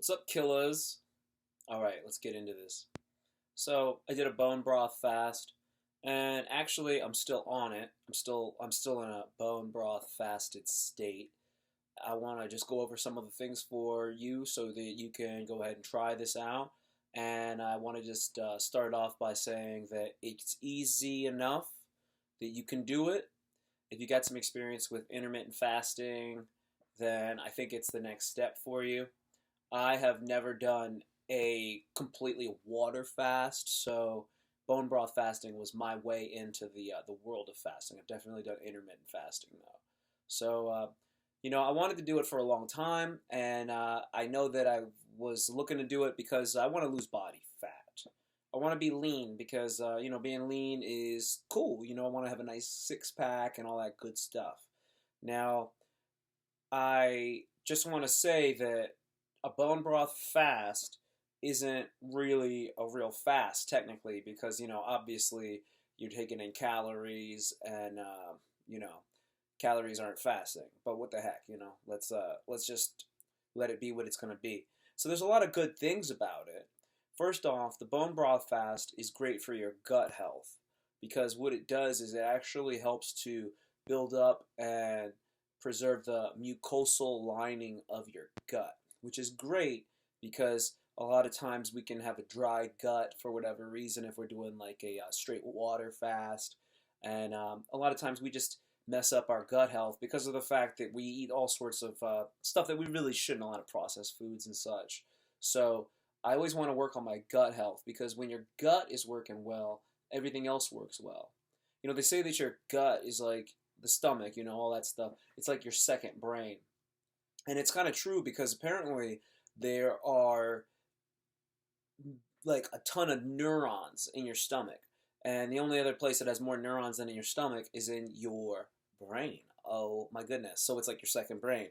What's up, killers? All right, let's get into this. So I did a bone broth fast, and actually, I'm still on it. I'm still in a bone broth fasted state. I want to just go over some of the things for you so that you can go ahead and try this out. And I want to just start off by saying that it's easy enough that you can do it. If you got some experience with intermittent fasting, then I think it's the next step for you. I have never done a completely water fast, so bone broth fasting was my way into the world of fasting. I've definitely done intermittent fasting though. So I wanted to do it for a long time, and I know that I was looking to do it because I want to lose body fat. I want to be lean because being lean is cool. I want to have a nice six pack and all that good stuff. Now, I just want to say that a bone broth fast isn't really a real fast technically because obviously you're taking in calories and calories aren't fasting. But what the heck, let's just let it be what it's going to be. So there's a lot of good things about it. First off, the bone broth fast is great for your gut health because what it does is it actually helps to build up and preserve the mucosal lining of your gut, which is great because a lot of times we can have a dry gut for whatever reason if we're doing like a straight water fast. And a lot of times we just mess up our gut health because of the fact that we eat all sorts of stuff that we really shouldn't, a lot of processed foods and such. So I always want to work on my gut health because when your gut is working well, everything else works well. They say that your gut is like the stomach, all that stuff. It's like your second brain. And it's kind of true because apparently there are like a ton of neurons in your stomach. And the only other place that has more neurons than in your stomach is in your brain. Oh my goodness. So it's like your second brain.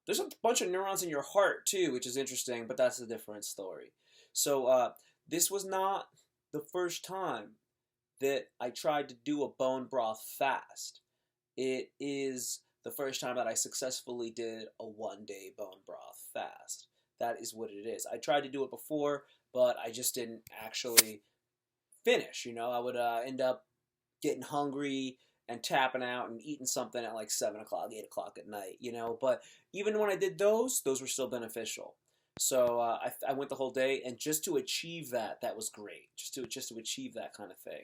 There's a bunch of neurons in your heart too, which is interesting, but that's a different story. So this was not the first time that I tried to do a bone broth fast. It is the first time that I successfully did a 1 day bone broth fast. That is what it is. I tried to do it before, but I just didn't actually finish. I would end up getting hungry and tapping out and eating something at like 7 o'clock, 8 o'clock at night, But even when I did those were still beneficial. So I went the whole day, and just to achieve that, that was great. Just to achieve that kind of thing.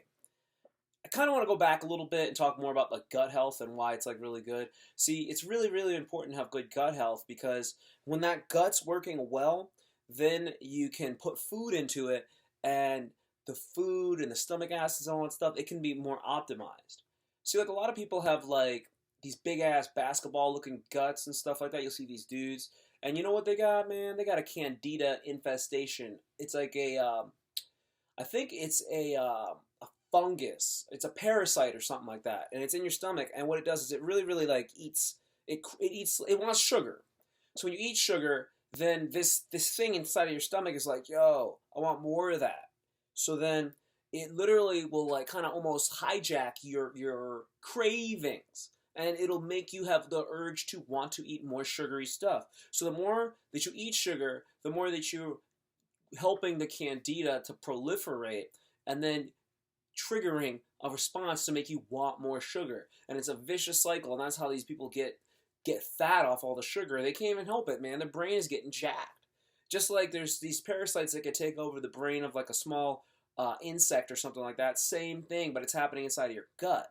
I kind of want to go back a little bit and talk more about like gut health and why it's like really good. See, it's really, really important to have good gut health because when that gut's working well, then you can put food into it, and the food and the stomach acids and all that stuff, it can be more optimized. See, like a lot of people have like these big ass basketball looking guts and stuff like that. You'll see these dudes, and you know what they got, man? They got a candida infestation. It's like I think it's a fungus. It's a parasite or something like that, and it's in your stomach. And what it does is it really, really like eats it. It wants sugar. So when you eat sugar, then this thing inside of your stomach is like, yo, I want more of that. So then it literally will like kind of almost hijack your cravings, and it'll make you have the urge to want to eat more sugary stuff. So the more that you eat sugar, the more that you're helping the candida to proliferate, and then triggering a response to make you want more sugar. And it's a vicious cycle, and that's how these people get fat off all the sugar. They can't even help it, man. Their brain is getting jacked. Just like there's these parasites that could take over the brain of like a small insect or something like that. Same thing, but it's happening inside of your gut.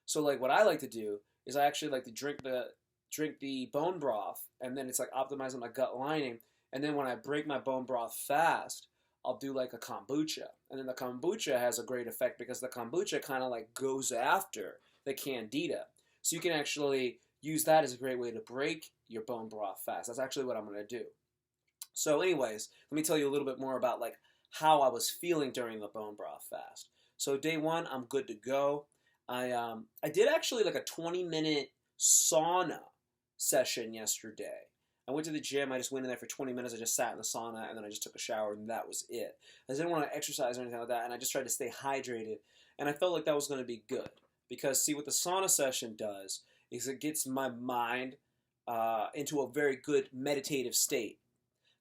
So like what I like to do is I actually like to drink the bone broth, and then it's like optimizing my gut lining. And then when I break my bone broth fast, I'll do like a kombucha. And then the kombucha has a great effect because the kombucha kind of like goes after the candida. So you can actually use that as a great way to break your bone broth fast. That's actually what I'm going to do. So anyways, let me tell you a little bit more about like how I was feeling during the bone broth fast. So day one, I'm good to go. I did actually like a 20-minute sauna session yesterday. I went to the gym. I just went in there for 20 minutes. I just sat in the sauna, and then I just took a shower, and that was it. I didn't want to exercise or anything like that, and I just tried to stay hydrated. And I felt like that was going to be good because, see, what the sauna session does is it gets my mind into a very good meditative state.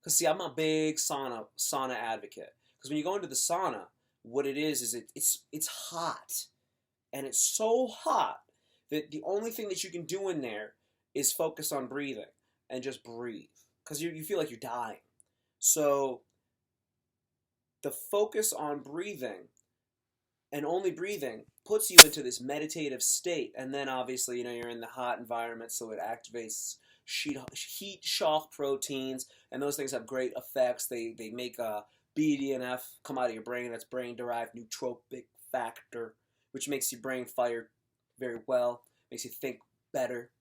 Because see, I'm a big sauna advocate. Because when you go into the sauna, what it is it's hot, and it's so hot that the only thing that you can do in there is focus on breathing and just breathe because you feel like you're dying. So the focus on breathing and only breathing puts you into this meditative state, and then obviously you're in the hot environment, so it activates heat shock proteins, and those things have great effects. They make BDNF come out of your brain. That's brain derived nootropic factor, which makes your brain fire very well, makes you think better.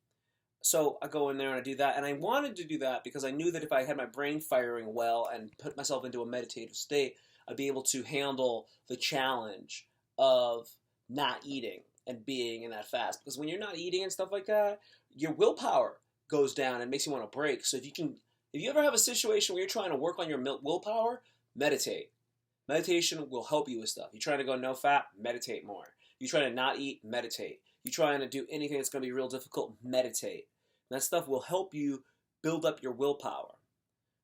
So I go in there and I do that, and I wanted to do that because I knew that if I had my brain firing well and put myself into a meditative state, I'd be able to handle the challenge of not eating and being in that fast. Because when you're not eating and stuff like that, your willpower goes down and makes you want to break. So if you ever have a situation where you're trying to work on your willpower, meditate. Meditation will help you with stuff. You're trying to go no fat, meditate more. You're trying to not eat, meditate. You're trying to do anything that's going to be real difficult, meditate. And that stuff will help you build up your willpower.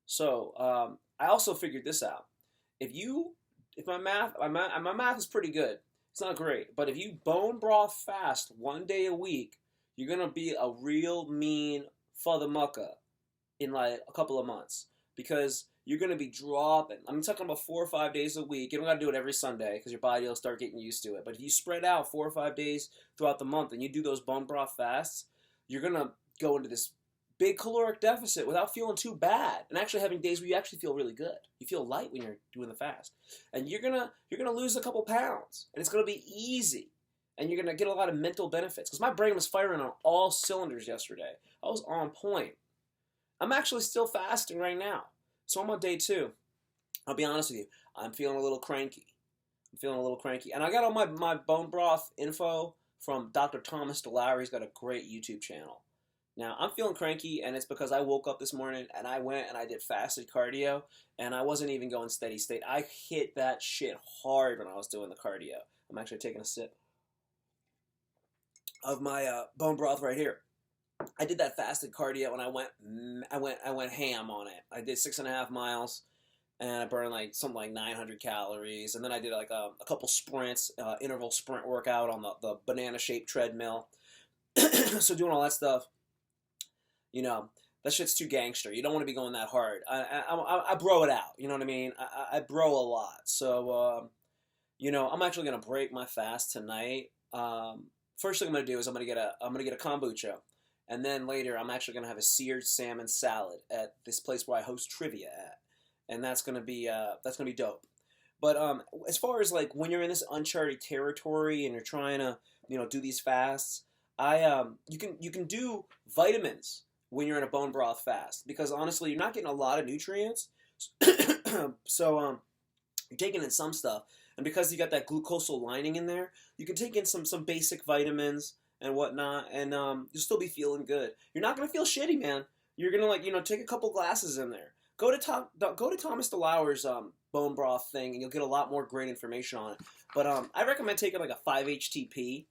So I also figured this out. If my math is pretty good. It's not great, but if you bone broth fast 1 day a week, you're gonna be a real mean mucka in like a couple of months because you're gonna be dropping. I'm talking about 4 or 5 days a week. You don't gotta do it every Sunday because your body will start getting used to it. But if you spread out 4 or 5 days throughout the month and you do those bone broth fasts, you're gonna go into this big caloric deficit without feeling too bad, and actually having days where you actually feel really good. You feel light when you're doing the fast, and you're gonna lose a couple pounds, and it's gonna be easy, and you're gonna get a lot of mental benefits. Because my brain was firing on all cylinders yesterday. I was on point. I'm actually still fasting right now, so I'm on day 2. I'll be honest with you, I'm feeling a little cranky. And I got all my bone broth info from Dr. Thomas DeLauer. He's got a great YouTube channel. Now, I'm feeling cranky, and it's because I woke up this morning, and I went and I did fasted cardio, and I wasn't even going steady state. I hit that shit hard when I was doing the cardio. I'm actually taking a sip of my bone broth right here. I did that fasted cardio, and I went ham on it. I did 6.5 miles, and I burned like something like 900 calories, and then I did like a couple sprints, interval sprint workout on the banana-shaped treadmill. So doing all that stuff. That shit's too gangster. You don't want to be going that hard. I bro it out. You know what I mean? I bro a lot. So, I'm actually gonna break my fast tonight. First thing I'm gonna do is I'm gonna get a kombucha, and then later I'm actually gonna have a seared salmon salad at this place where I host trivia at, and that's gonna be dope. But as far as like when you're in this uncharted territory and you're trying to do these fasts, you can do vitamins when you're in a bone broth fast, because honestly you're not getting a lot of nutrients. So you're taking in some stuff, and because you got that glucosal lining in there, you can take in some basic vitamins and whatnot, and you'll still be feeling good. You're not gonna feel shitty, man. You're gonna take a couple glasses in there. Go to Thomas DeLauer's bone broth thing, and you'll get a lot more great information on it. But I recommend taking like a 5-HTP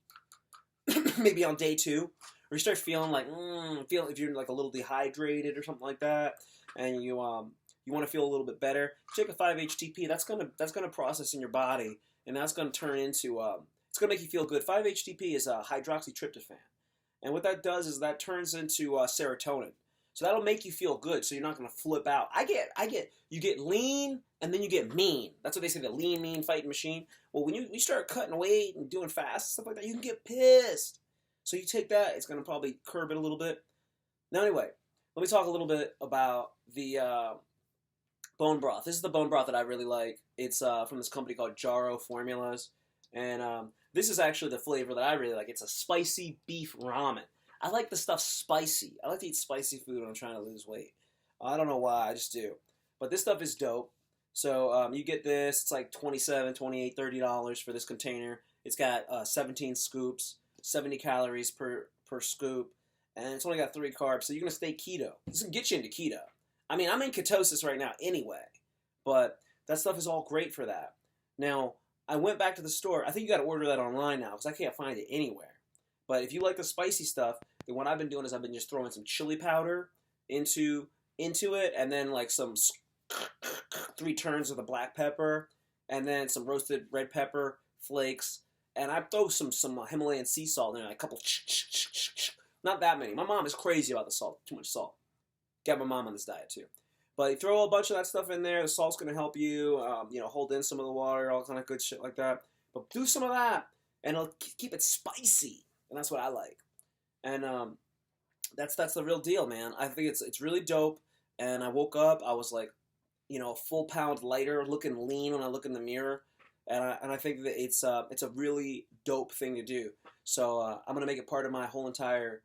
maybe on day 2. Or you start feeling like, if you're like a little dehydrated or something like that, and you want to feel a little bit better, take a 5-HTP. That's gonna process in your body, and that's gonna turn into it's gonna make you feel good. 5-HTP is hydroxytryptophan, and what that does is that turns into serotonin. So that'll make you feel good. So you're not gonna flip out. You get lean and then you get mean. That's what they say, the lean, mean fighting machine. Well, when you start cutting weight and doing fast stuff like that, you can get pissed. So you take that, it's going to probably curb it a little bit. Now anyway, let me talk a little bit about the bone broth. This is the bone broth that I really like. It's from this company called Jarrow Formulas. And this is actually the flavor that I really like. It's a spicy beef ramen. I like the stuff spicy. I like to eat spicy food when I'm trying to lose weight. I don't know why, I just do. But this stuff is dope. So you get this, it's like $27, $28, $30 for this container. It's got 17 scoops. 70 calories per scoop, and it's only got 3 carbs, so you're going to stay keto. This can get you into keto. I mean, I'm in ketosis right now anyway, but that stuff is all great for that. Now, I went back to the store. I think you got to order that online now, because I can't find it anywhere. But if you like the spicy stuff, then what I've been doing is I've been just throwing some chili powder into into it, and then like some 3 turns of the black pepper, and then some roasted red pepper flakes, and I throw some Himalayan sea salt in there, like a couple, not that many. My mom is crazy about the salt, too much salt. Get my mom on this diet too. But you throw a bunch of that stuff in there. The salt's gonna help you, hold in some of the water, all kind of good shit like that. But do some of that, and it'll keep it spicy, and that's what I like. And that's the real deal, man. I think it's really dope. And I woke up, I was like, a full pound lighter, looking lean when I look in the mirror, and I think that it's a really dope thing to do. So I'm gonna make it part of my whole entire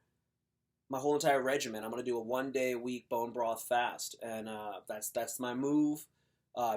regimen. I'm gonna do a 1 day a week bone broth fast, and that's my move.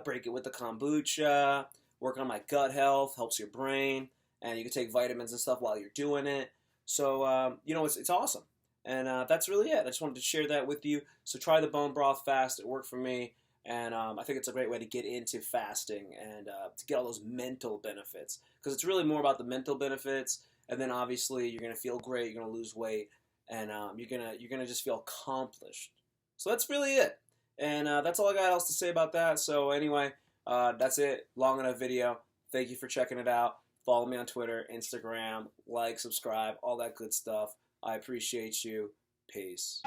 Break it with the kombucha. Work on my gut health, helps your brain, and you can take vitamins and stuff while you're doing it. So it's awesome, and that's really it. I just wanted to share that with you. So try the bone broth fast. It worked for me, and I think it's a great way to get into fasting and to get all those mental benefits, because it's really more about the mental benefits. And then obviously you're gonna feel great. You're gonna lose weight. And you're gonna just feel accomplished. So that's really it, and that's all I got else to say about that. So anyway, that's it. Long enough video. Thank you for checking it out. Follow me on Twitter, Instagram, like, subscribe, all that good stuff. I appreciate you. Peace.